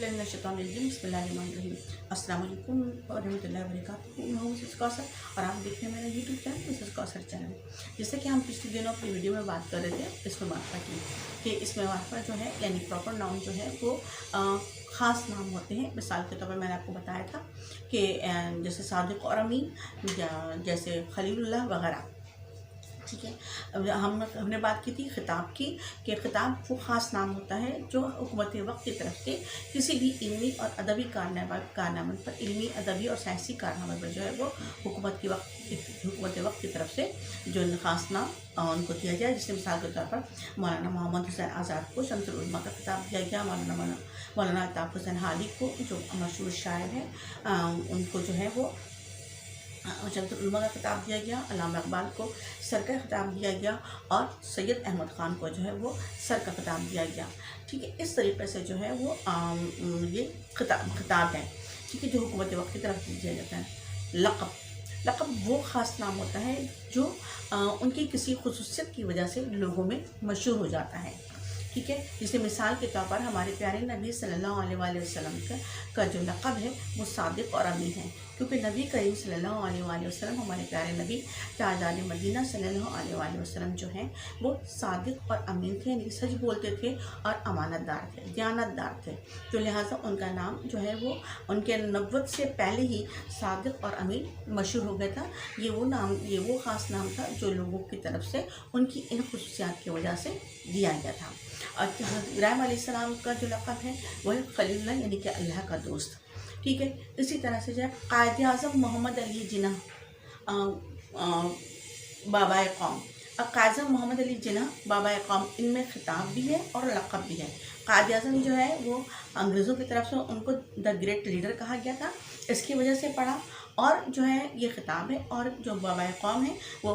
बिस्मिल्लाहिर्रहमानिर्रहीम। अस्सलाम वालेकुम वरहमतुल्लाहि वबरकातुहू। मैं हूँ मिसेस कौसर और आप देख रहे हैं मेरा YouTube channel Mrs Kausar channel. जैसे कि हम पिछले दिनों अपनी वीडियो में बात कर रहे थे इसमें मार्फा की कि इसमें मार्फा जो है यानी प्रॉपर नाउन जो है वो ख़ास नाम होते हैं। मिसाल के तौर पर मैंने आपको बताया था कि जैसे सादिक और अमीन या जैसे खलीलुल्लाह वगैरह। ठीक है, अब हमने बात की थी ख़िताब की कि ख़िताब वो ख़ास नाम होता है जो हुकूमत वक्त की तरफ से किसी भी इल्मी और अदबी कारनामे पर इल्मी अदबी और साइंसी कारनामे पर जो है वो हुकूमत वक्त की तरफ से जो ख़ास नाम उनको दिया गया। जिससे मिसाल के तौर पर मौलाना मोहम्मद हुसैन आज़ाद को शम्सुल उलमा का खिताब दिया गया। मौलाना अल्ताफ़ हुसैन हादी को जो मशहूर शायर हैं उनको जो है वो शम्सुल उलमा का खिताब दिया गया। अल्लामा इकबाल को सर का खिताब दिया गया और सैयद अहमद ख़ान को जो है वो सर का खिताब दिया गया। ठीक है, इस तरीके से जो है वो ये खिताब है। ठीक है, जो हुकूमत वक्त की तरफ दिया जाता है। लक़ब वो ख़ास नाम होता है जो उनकी किसी खुसूसियत की वजह से लोगों में मशहूर हो जाता है। ठीक है, जैसे मिसाल के तौर पर हमारे प्यारे नबी सल्लल्लाहु अलैहि वसल्लम का जो लक़ब है वो सादिक और अमीन है, क्योंकि नबी करीम सल्लल्लाहु अलैहि वसल्लम हमारे प्यारे नबी ताजदार मदीना सल्लल्लाहु अलैहि वसल्लम जो हैं वो सादिक और अमीन थे, यानी सच बोलते थे और अमानतदार थे, दयानतदार थे। तो लिहाजा उनका नाम जो है वो उनके नबुव्वत से पहले ही सादिक और अमीन मशहूर हो गया था। ये वो ख़ास नाम था जो लोगों की तरफ से उनकी इन खुसूसियात की वजह से दिया गया था। और इब्राहीम अलैहिस्सलाम का जो लक़ब है वह खलीलुल्लाह यानी कि अल्लाह का दोस्त। ठीक है, इसी तरह से जो है क़ायद आज़म मोहम्मद अली जिन्ना बाबा कौम। अब क़ायद आज़म मोहम्मद अली जिन्ना बाबा कौम, इनमें खिताब भी है और लक़ब भी है। क़ायद आज़म जो है वो अंग्रेज़ों की तरफ से उनको द ग्रेट लीडर कहा गया था, इसकी वजह से पढ़ा। और जो है ये खिताब है, और जो बाबा कौम है वो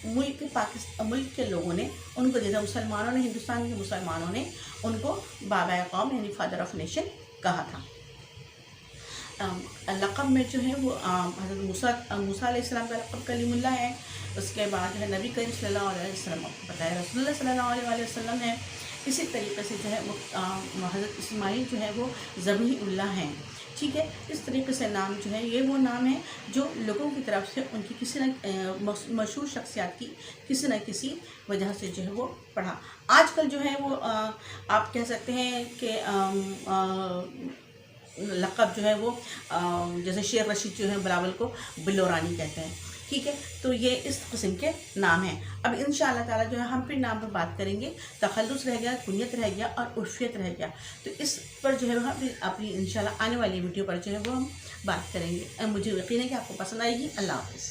मुल्क के लोगों ने उनको दिया था। मुसलमानों ने, हिंदुस्तान के मुसलमानों ने उनको बाबा कौम यानी फादर ऑफ नेशन कहा था। लक़ब में जो है वो हज़रत मूसा अलैहिस्सलाम का लक़ब कलीमुल्लाह है। उसके बाद जो है नबी करीम सल्लल्लाहु अलैहि वसल्लम आपको बताया रसूलुल्लाह सल्लल्लाहु अलैहि वसल्लम है। इसी तरीके से जो है वो हज़रत इस्माईल जो है वो ज़बीहुल्लाह हैं। ठीक है, इस तरीके से नाम जो है ये वो नाम है जो लोगों की तरफ से उनकी किसी न मशहूर शख्सियत की किसी न किसी वजह से जो है वो पढ़ा। आजकल जो है वो आप कह सकते हैं कि लक़ब जो है वो जैसे शेर रशीद जो है बिलावल को बिल्लो रानी कहते हैं। ठीक है, तो ये इस किस्म के नाम हैं। अब इंशाअल्लाह ताला जो है हम फिर नाम पर बात करेंगे। तखल्लुस रह गया, कुनियत रह गया और उर्फियत रह गया, तो इस पर जो है हम फिर अपनी इंशाअल्लाह आने वाली वीडियो पर जो है वो हम बात करेंगे। मुझे यकीन है कि आपको पसंद आएगी। अल्लाह हाफ़िज़।